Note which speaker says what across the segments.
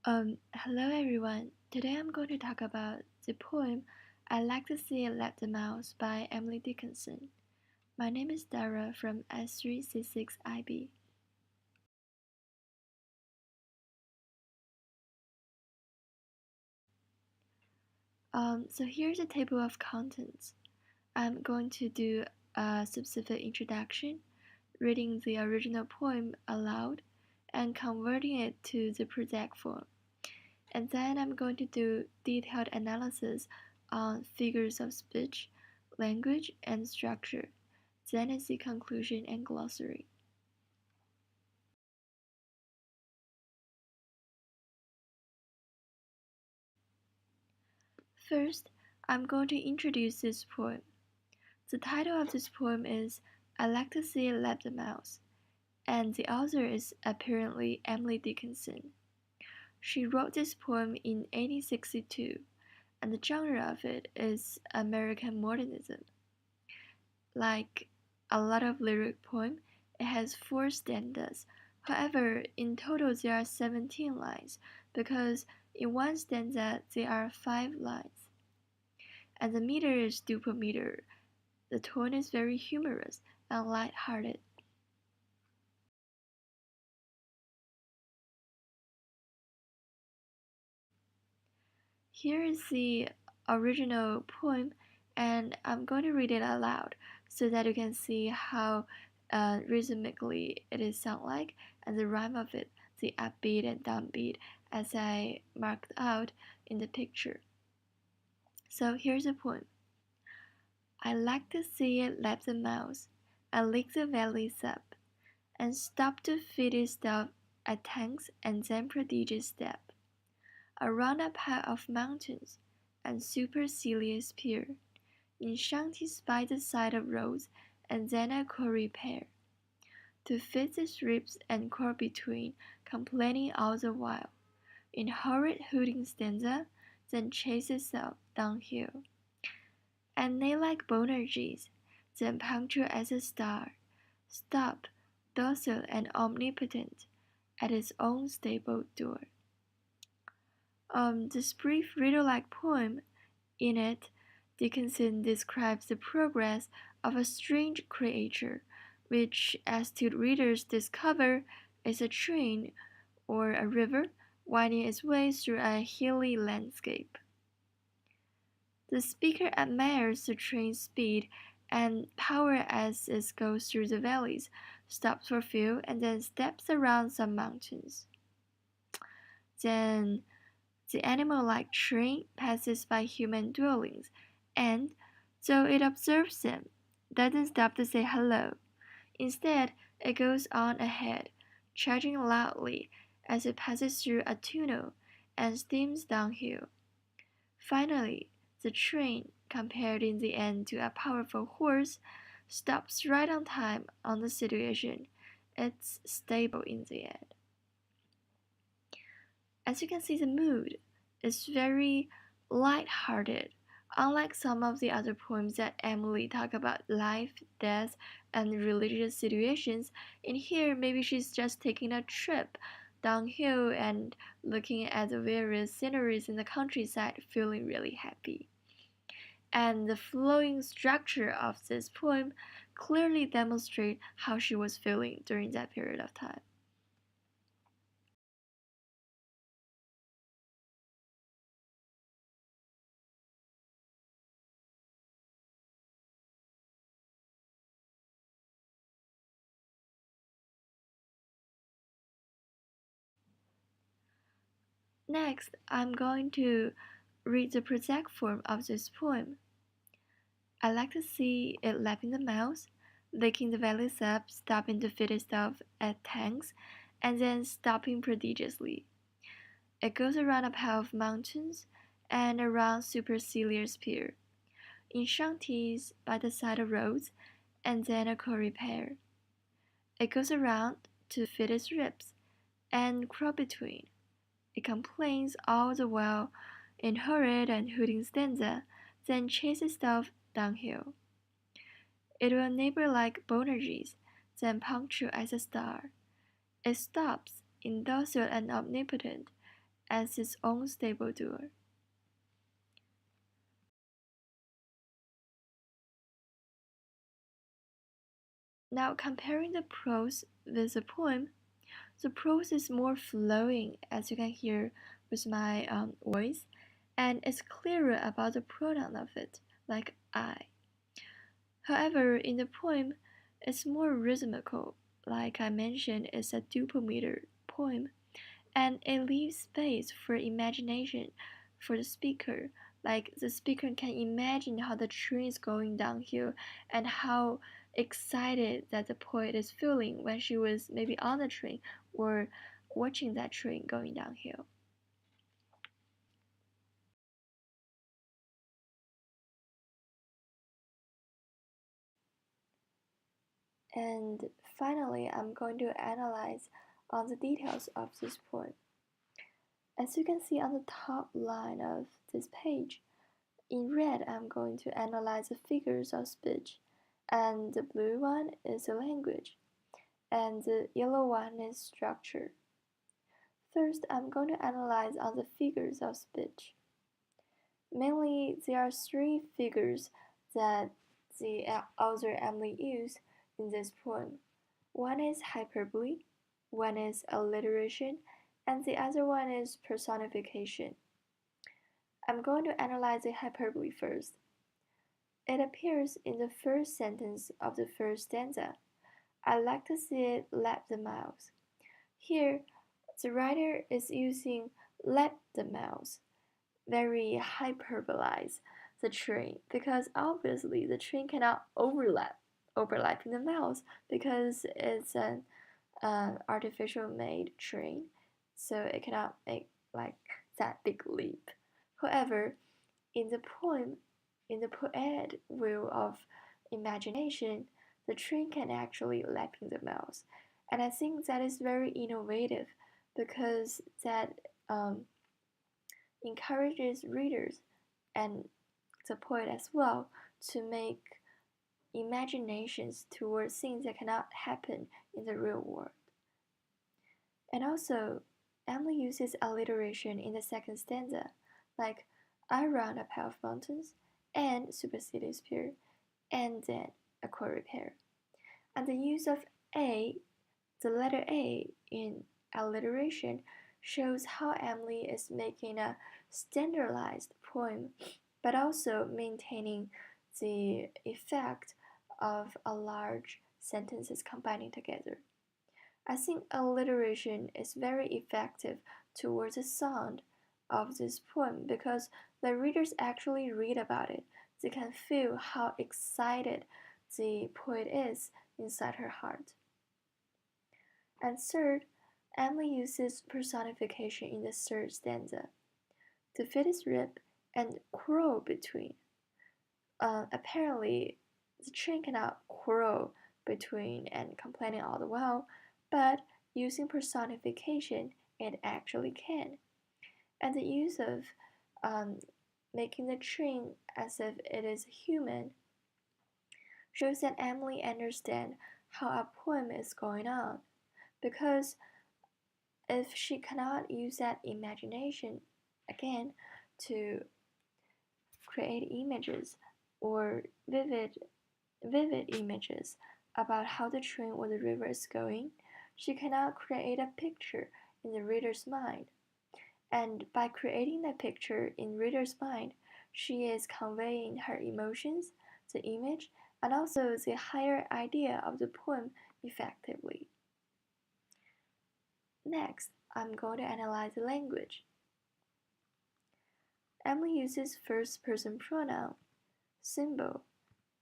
Speaker 1: Hello everyone. Today I'm going to talk about the poem I Like to See It Let the Mouse by Emily Dickinson. My name is Dara from S3C6IB. So here's a table of contents. I'm going to do a specific introduction, reading the original poem aloud, and converting it to the project form. And then I'm going to do detailed analysis on figures of speech, language, and structure. Then is the conclusion and glossary. First, I'm going to introduce this poem. The title of this poem is I Like to See It Let the Mouse, and the author is apparently Emily Dickinson. She wrote this poem in 1862, and the genre of it is American modernism. Like a lot of lyric poem, it has 4 stanzas. However, in total there are 17 lines because in one stanza there are 5 lines. And the meter is duple meter. The tone is very humorous and light-hearted. Here is the original poem, and I'm going to read it aloud so that you can see how rhythmically it is sound like and the rhyme of it, the upbeat and downbeat, as I marked out in the picture. So here's the poem. I like to see it lap the mouse and lick the valleys up and stop to feed itself at tanks and then prodigious step around a pile of mountains and supercilious pier, in shanties by the side of roads, and then a quarry pair, to fit the strips and crawl between, complaining all the while, in horrid hooting stanza, then chase itself downhill. And they like Bonerges, then punctual as a star, stop, docile and omnipotent, at its own stable door. This brief riddle-like poem, in it, Dickinson describes the progress of a strange creature, which astute readers discover is a train or a river winding its way through a hilly landscape. The speaker admires the train's speed and power as it goes through the valleys, stops for fuel, and then steps around some mountains. Then the animal-like train passes by human dwellings, and, though it observes them, doesn't stop to say hello. Instead, it goes on ahead, charging loudly as it passes through a tunnel and steams downhill. Finally, the train, compared in the end to a powerful horse, stops right on time on the situation. It's stable in the end. As you can see, the mood is very light-hearted. Unlike some of the other poems that Emily talk about life, death, and religious situations, in here maybe she's just taking a trip downhill and looking at the various sceneries in the countryside, feeling really happy. And the flowing structure of this poem clearly demonstrates how she was feeling during that period of time. Next, I'm going to read the project form of this poem. I like to see it lapping the mouse, licking the valleys up, stopping to feed itself at tanks, and then stopping prodigiously. It goes around a pile of mountains and around supercilious pier, in shanties by the side of roads, and then a quarry pair. It goes around to feed its ribs and crawl between. It complains all the while in horrid and hooting stanza, then chases itself downhill. It will neighbor like Bonerges, then punctual as a star. It stops, indocile and omnipotent, as its own stable doer. Now comparing the prose with the poem, the prose is more flowing, as you can hear with my voice, and it's clearer about the pronoun of it, like I. However, in the poem, it's more rhythmical. Like I mentioned, it's a duple-meter poem, and it leaves space for imagination for the speaker. Like the speaker can imagine how the train is going downhill and how excited that the poet is feeling when she was maybe on the train or watching that train going downhill. And finally, I'm going to analyze on the details of this poem. As you can see on the top line of this page, in red I'm going to analyze the figures of speech, and the blue one is the language, and the yellow one is structure. First, I'm going to analyze on the figures of speech. Mainly, there are three figures that the author Emily used in this poem. One is hyperbole, one is alliteration, and the other one is personification. I'm going to analyze the hyperbole first. It appears in the first sentence of the first stanza. I like to see it lap the mouse. Here, the writer is using lap the mouse, very hyperbolize the train, because obviously the train cannot overlapping the mouse because it's an artificial made train, so it cannot make like that big leap. However, in the poem, in the poetic will of imagination, the train can actually lapping the mouse, and I think that is very innovative because that encourages readers and the poet as well to make imaginations towards things that cannot happen in the real world. And also, Emily uses alliteration in the second stanza, like I run a pair of mountains, and supercilious pair, and then a quarry pair. And the use of A, the letter A in alliteration, shows how Emily is making a standardized poem, but also maintaining the effect of a large sentences combining together. I think alliteration is very effective towards the sound of this poem because the readers actually read about it. They can feel how excited the poet is inside her heart. And third, Emily uses personification in the third stanza. To fit his rib and quarrel between. Apparently, the train cannot quarrel between and complaining all the while, but using personification, it actually can. And the use of making the train as if it is human shows that Emily understands how a poem is going on, because if she cannot use that imagination again to create images or vivid images about how the train or the river is going, she cannot create a picture in the reader's mind. And by creating that picture in reader's mind, she is conveying her emotions, the image, and also the higher idea of the poem effectively. Next, I'm going to analyze the language. Emily uses first-person pronoun, symbol,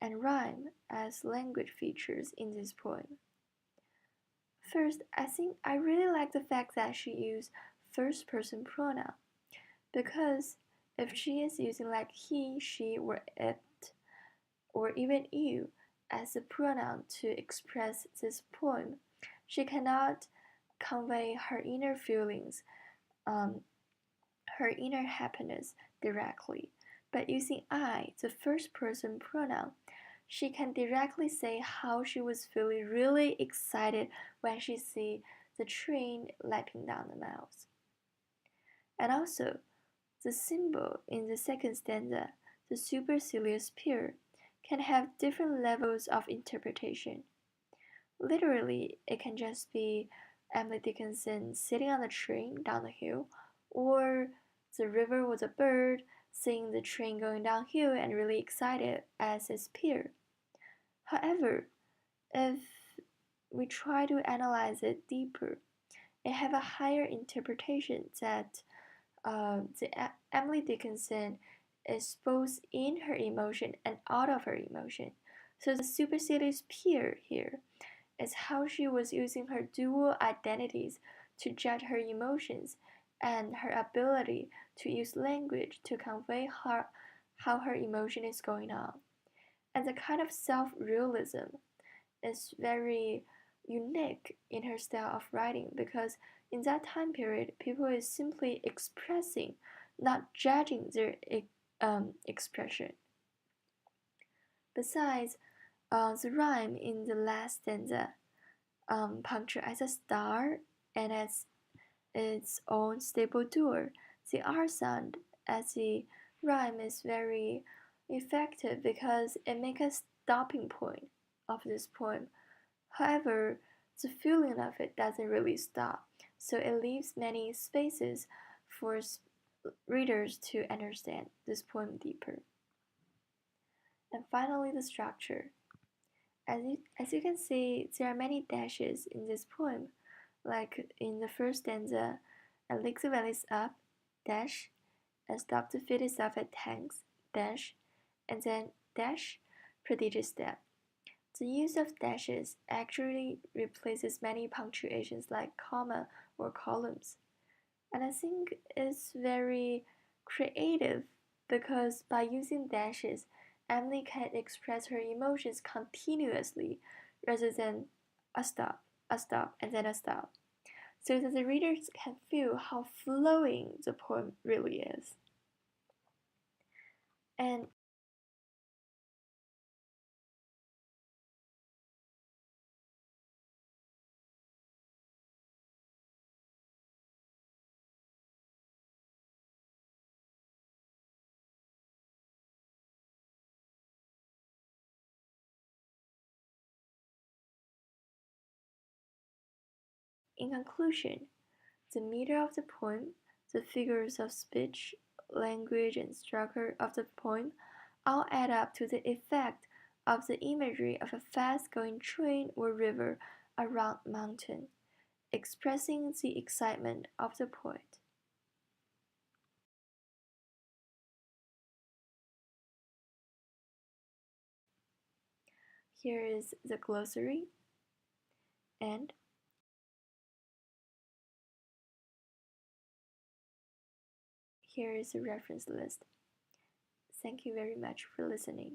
Speaker 1: and rhyme as language features in this poem. First, I think I really like the fact that she used first-person pronoun, because if she is using like he, she, or it, or even you as a pronoun to express this poem, she cannot convey her inner feelings, her inner happiness directly. But using I, the first person pronoun, she can directly say how she was feeling really excited when she see the train lapping down the mouse. And also, the symbol in the second stanza, the supercilious peer, can have different levels of interpretation. Literally, it can just be Emily Dickinson sitting on the train down the hill, or the river was a bird seeing the train going downhill and really excited as his peer. However, if we try to analyze it deeper, it have a higher interpretation that Emily Dickinson is both in her emotion and out of her emotion. So the supercilious peer here is how she was using her dual identities to judge her emotions and her ability to use language to convey how her emotion is going on. And the kind of self realism is very unique in her style of writing because in that time period, people is simply expressing, not judging their expression. Besides, the rhyme in the last stanza punctured as a star and as its own stable doer. The R sound as the rhyme is very effective because it makes a stopping point of this poem. However, the feeling of it doesn't really stop, so it leaves many spaces for readers to understand this poem deeper. And finally, the structure. As you can see, there are many dashes in this poem, like in the first stanza, Elixir is up, dash, and stop to feed itself at tanks, dash, and then dash, prodigious step. The use of dashes actually replaces many punctuations like comma or columns. And I think it's very creative because by using dashes, Emily can express her emotions continuously rather than a stop, and then a stop, so that the readers can feel how flowing the poem really is. And in conclusion, the meter of the poem, the figures of speech, language, and structure of the poem all add up to the effect of the imagery of a fast going train or river around mountain, expressing the excitement of the poet. Here is the glossary, and here is a reference list. Thank you very much for listening.